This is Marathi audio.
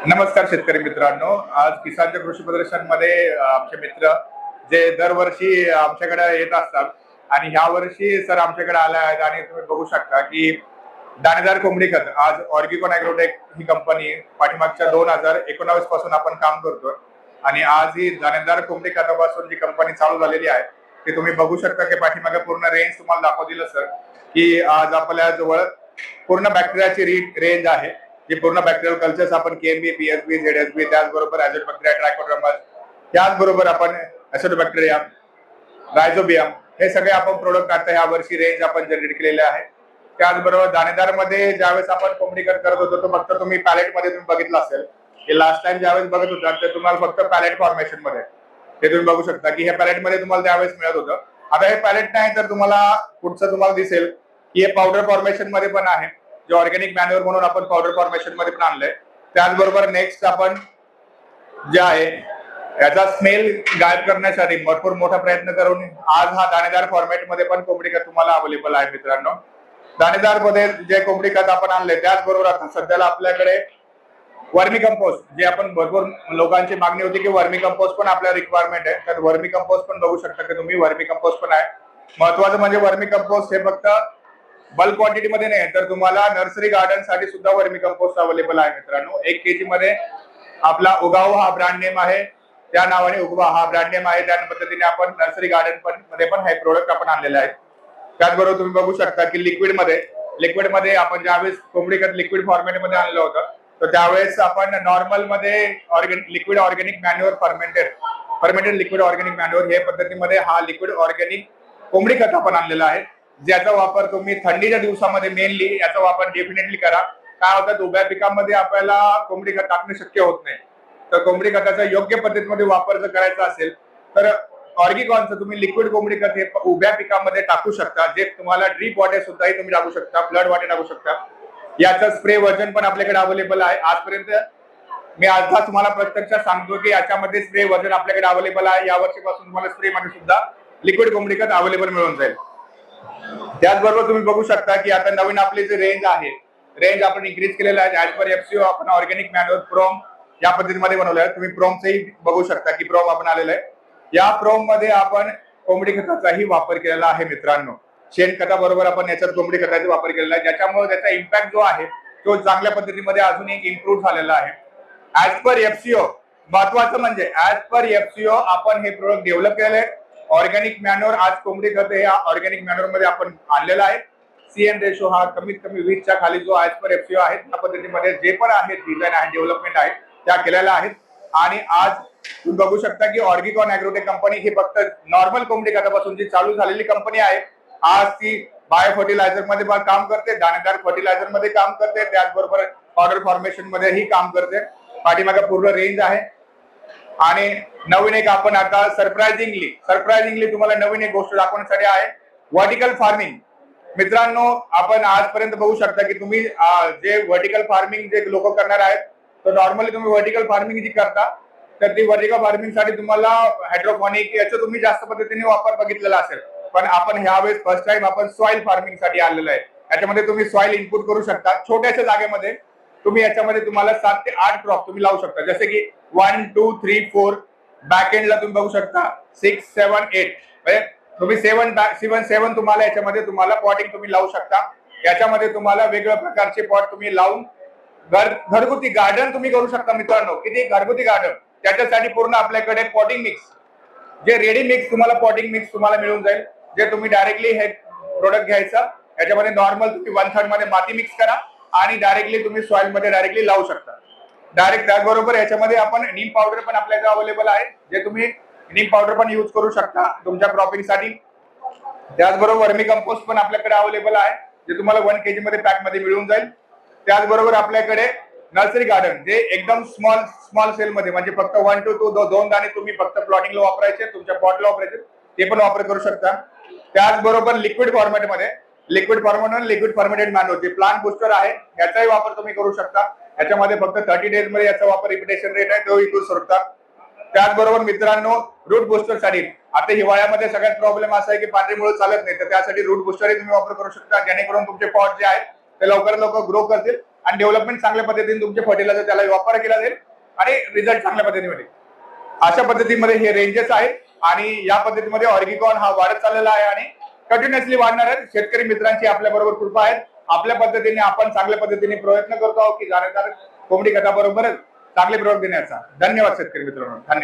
नमस्कार शेतकरी मित्रांनो, आज किसानच्या कृषी प्रदर्शनमध्ये आमचे मित्र जे दरवर्षी आमच्याकडे येत असतात आणि ह्या वर्षी सर आमच्याकडे आले आहेत आणि तुम्ही बघू शकता की दाणेदार कोंबडी खत आज ऑर्गिकॉन ॲग्रोटेक ही कंपनी पाठीमागच्या 2019 पासून आपण काम करतोय आणि आज ही दाणेदार कोंबडी खतापासून जी कंपनी चालू झालेली आहे ते तुम्ही बघू शकता की पाठीमागे पूर्ण रेंज तुम्हाला दाखवतील सर की आज आपल्या जवळ पूर्ण बॅक्टेरियाची रेंज आहे जे पूर्ण बॅक्टेरियल कल्चर्स आपण केएमबी, पीएसबी, झेडएसबी, त्याचबरोबर ॲझोबॅक्टेरिया, ट्रायकोडर्मा, त्याचबरोबर आपण ॲसिडोबॅक्टेरिया, रायझोबियम हे सगळे आपण प्रोडक्ट आता ह्या वर्षी रेंज आपण जनरेट केलेले आहे. त्याचबरोबर दाणेदार मध्ये ज्यावेळेस आपण कोंबडी कट करत होतो तो फक्त तुम्ही पॅलेट मध्ये तुम्ही बघितलं असेल की लास्ट टाइम ज्यावेळेस बघत होता ते तुम्हाला फक्त पॅलेट फॉर्मेशन मध्ये हे तुम्ही बघू शकता की हे पॅलेट मध्ये तुम्हाला त्यावेळेस मिळत होतं. आता हे पॅलेट नाही तर तुम्हाला पुढचं तुम्हाला दिसेल की हे पावडर फॉर्मेशन मध्ये पण आहे जे ऑर्गॅनिक मॅन्युअर म्हणून आपण पावडर फॉर्मेशन मध्ये पण आणलंय. त्याचबरोबर नेक्स्ट आपण जे आहे याचा स्मेल गायब करण्यासाठी भरपूर मोठा प्रयत्न करून आज हा दाणेदार फॉर्मॅट मध्ये पण कोंबडी खत तुम्हाला अवेलेबल आहे मित्रांनो. दाणेदार मध्ये जे कोंबडी खत आपण आणले त्याचबरोबर आता सध्याला आपल्याकडे वर्मी कंपोस्ट जे आपण भरपूर लोकांची मागणी होती की वर्मी कंपोस्ट पण आपल्या रिक्वायरमेंट आहे तर वर्मी कंपोस्ट पण बघू शकता की तुम्ही वर्मी कंपोस्ट पण आहे. महत्वाचं म्हणजे वर्मी कंपोस्ट हे फक्त बल्क क्वांटिटी मध्ये नाही तर तुम्हाला नर्सरी गार्डन साठी सुद्धा वर्मी कंपोस्ट अवेलेबल आहे मित्रांनो. 1 kg मध्ये आपला उगाव हा ब्रँड नेम आहे त्या नावाने उगवा हा ब्रँड नेम आहे त्या पद्धतीने आपण नर्सरी गार्डन पण मध्ये पण हे प्रोडक्ट आपण आणलेले आहेत. त्याचबरोबर तुम्ही बघू शकता की लिक्विड मध्ये आपण ज्यावेळेस कोंबडी खत लिक्विड फॉर्मॅट मध्ये आणलं होतं तर त्यावेळेस आपण नॉर्मल मध्ये liquid organic manure fermented liquid organic manure हे पद्धतीमध्ये हा लिक्विड ऑर्गॅनिक कोंबडी खत आपण आणलेला आहे ज्याचा वापर तुम्ही थंडीच्या दिवसामध्ये मेनली याचा वापर डेफिनेटली करा. काय होतं उभ्या पिकांमध्ये आपल्याला कोंबडी खत टाकणे शक्य होत नाही तर कोंबडी खताचा योग्य पद्धतीमध्ये वापर जर करायचा असेल तर ऑर्गिकॉनचं तुम्ही लिक्विड कोंबडी खत हे उभ्या पिकामध्ये टाकू शकता जे तुम्हाला ड्रीप वॉटर सुद्धाही तुम्ही टाकू शकता, फ्लड वॉटर टाकू शकता. याचं स्प्रे व्हर्जन पण आपल्याकडे अवेलेबल आहे. आजपर्यंत मी आता तुम्हाला प्रत्यक्षात सांगतो की याच्यामध्ये स्प्रे व्हर्जन आपल्याकडे अवेलेबल आहे. या वर्षीपासून तुम्हाला स्प्रे मध्ये सुद्धा लिक्विड कोंबडी खत अवेलेबल मिळून जाईल. त्याचबरोबर तुम्ही बघू शकता की आता नवीन आपली जे रेंज आपण इन्क्रीज केलेला आहे. ऍज पर एफसीओ आपण ऑर्गॅनिक मॅन्युअर प्रोम या पद्धतीमध्ये बनवलं आहे. तुम्ही प्रोमचंही बघू शकता की प्रोम आपण आलेलं आहे. या प्रोम मध्ये आपण कोंबडी खताचाही वापर केलेला आहे मित्रांनो. शेणखताबरोबर आपण याच्यात कोंबडी खताचा वापर केलेला आहे ज्याच्यामुळे त्याचा इम्पॅक्ट जो आहे तो चांगल्या पद्धतीमध्ये अजून एक इम्प्रूव्ह झालेला आहे. ऍज पर एफसीओ महत्वाचं म्हणजे ऍज पर एफसीओ आपण हे प्रोडक्ट डेव्हलप केलेलं आहे. ऑर्गॅनिक मॅन्युअर आज कोंबडी खत हे ऑर्गॅनिक मॅन्युअर मध्ये आपण आणलेला आहे. सीएन रेशो हा कमीत कमी 20 च्या खाली जो ऍज पर एफसीओ आहे त्या पद्धतीमध्ये जे पण आहेत डिझाईन आहे डेव्हलपमेंट आहे त्या केलेल्या आहेत. आणि आज तुम्ही बघू शकता की ऑर्गिकॉन ॲग्रोटेक कंपनी ही फक्त नॉर्मल कोंबडी खतापासून जी चालू झालेली कंपनी आहे आज ती बायो फर्टिलायझर मध्ये काम करते, दाणेदार फर्टिलायझर मध्ये काम करते, त्याचबरोबर पावडर फॉर्मेशन मध्येही काम करते. पाठीमागे पूर्ण रेंज आहे. आणि नवीन एक आपण आता सरप्राइझिंगली तुम्हाला नवीन एक गोष्ट दाखवण्यासाठी आहे व्हर्टिकल फार्मिंग. मित्रांनो आपण आजपर्यंत बघू शकता की तुम्ही जे व्हर्टिकल फार्मिंग जे लोक करणार आहेत तर नॉर्मली तुम्ही व्हर्टिकल फार्मिंग जी करता तर ती व्हर्टिकल फार्मिंग साठी तुम्हाला हायड्रोपॉनिक याचा तुम्ही जास्त पद्धतीने वापर बघितलेला असेल. पण आपण ह्यावेळेस फर्स्ट टाइम आपण सॉइल फार्मिंग साठी आलेलं आहे. याच्यामध्ये तुम्ही सॉइल इनपुट करू शकता. छोट्याशा जागेमध्ये तुम्ही याच्यामध्ये तुम्हाला 7 ते 8 क्रॉप तुम्ही लावू शकता. जसे की 1, 2, 3, 4 बॅक एंडला तुम्ही बघू शकता 6, 7, 8 म्हणजे तुम्ही 7 तुम्हाला याच्यामध्ये तुम्हाला पॉटिंग तुम्ही लावू शकता. याच्यामध्ये तुम्हाला वेगवेगळ्या प्रकारचे पॉट तुम्ही लावून घरगुती गार्डन तुम्ही करू शकता मित्रांनो. किती घरगुती गार्डन त्याच्यासाठी पूर्ण आपल्याकडे पॉटिंग मिक्स जे रेडी मिक्स तुम्हाला पॉटिंग मिक्स तुम्हाला मिळून जाईल जे तुम्ही डायरेक्टली हे प्रोडक्ट घ्यायचं याच्यामध्ये नॉर्मल तुम्ही 1/3 मध्ये माती मिक्स करा आणि डायरेक्टली तुम्ही सॉइल मध्ये डायरेक्टली लावू शकता डायरेक्ट. त्याचबरोबर याच्यामध्ये आपण नीम पावडर पण आपल्याकडे अवेलेबल आहे जे तुम्ही नीम पावडर पण यूज करू शकता तुमच्या क्रॉपिंग साठी. त्याचबरोबर वर्मी कंपोस्ट पण आपल्याकडे अवेलेबल आहे जे तुम्हाला 1 kg मध्ये पॅक मध्ये मिळून जाईल. त्याचबरोबर आपल्याकडे नर्सरी गार्डन जे एकदम स्मॉल सेल मध्ये म्हणजे फक्त 1 to 2 दाणे तुम्ही फक्त प्लॉटिंगला वापरायचे तुमच्या पॉटला वापरायचे ते पण वापर करू शकता. त्याचबरोबर लिक्विड फॉर्मेटेड मॅन्युअर जे प्लांट बुस्टर आहे याचाही वापर तुम्ही करू शकता. याच्यामध्ये फक्त 30 डेज मध्ये याचा वापर रिपिटेशन रेट आहे तो करू शकता. त्याचबरोबर मित्रांनो रूट बुस्टर साठी आता हिवाळ्यामध्ये सगळ्यात प्रॉब्लेम असा आहे की पांढरी मुळे चालत नाही तर त्यासाठी रूट बुस्टरही तुम्ही वापर करू शकता जेणेकरून तुमचे पॉट जे आहेत ते लवकरात लवकर ग्रो करतील आणि डेव्हलपमेंट चांगल्या पद्धतीने तुमचे फर्टिलायझर त्याला वापर केला जाईल आणि रिझल्ट चांगल्या पद्धतीने मिळेल. अशा पद्धतीमध्ये हे रेंजेस आहेत आणि या पद्धतीमध्ये ऑर्गिकॉन हा वाढत चाललेला आहे आणि कंटिन्युअसली वाढणार आहे. शेतकरी मित्रांची आपल्या बरोबर कृपा आहे. आपल्या पद्धतीने आपण चांगल्या पद्धतीने प्रयत्न करतो आहोत की जाणकार कोंबडी खताबरोबरच चांगले प्रॉडक्ट देण्याचा. धन्यवाद शेतकरी मित्रांनो, धन्यवाद.